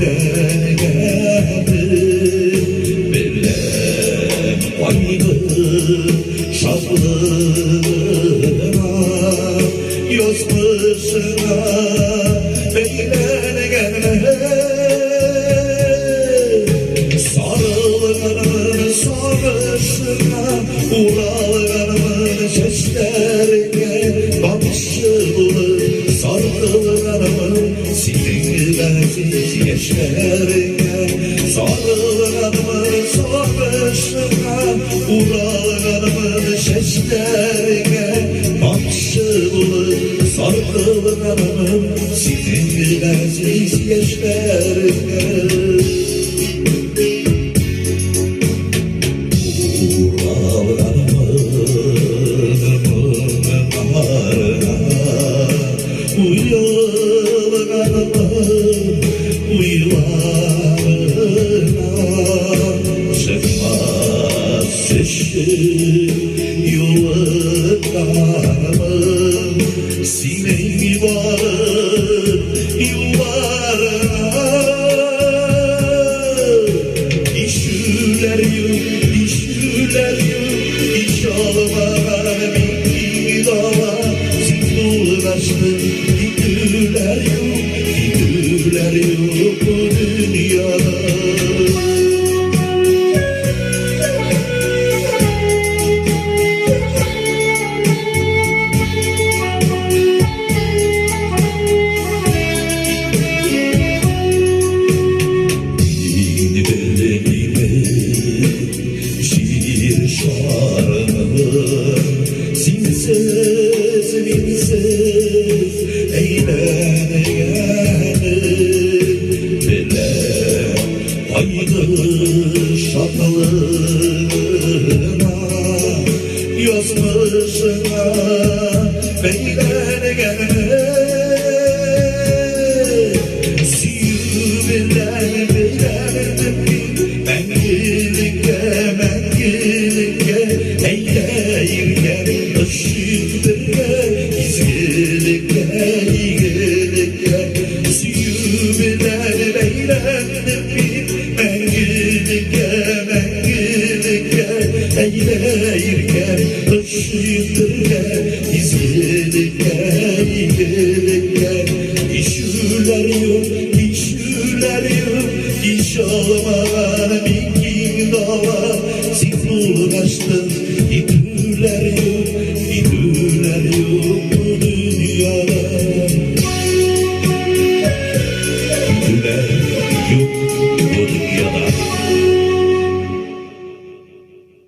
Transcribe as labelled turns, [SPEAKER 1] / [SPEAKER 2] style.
[SPEAKER 1] bilen geldi bile aynı şahlığına yazmışına bilen geldi sarılganın sarışına uğralganın seslerine bakışılı sarılganın silinmez yaşlarına sarılganın sarışına uğralganın seslerine bakışılı sarılganın silinmez yaşlarına Sineği var yuvarına İşüler yum, iş almadan bir dava Zindullaştı gidiler yok bu dünyada Sinsiz eylene gelir bile haydi şakalına yazmışına beylene gelir siyu bilen mengilike eyleyirken ışıktırke izgirike siyu bilen beylendim mengilike eyleyirken ışıktırke izgirike işüler yok iş olmadan bin dava zindullaştın İdüler yok bu dünyada İdüler yok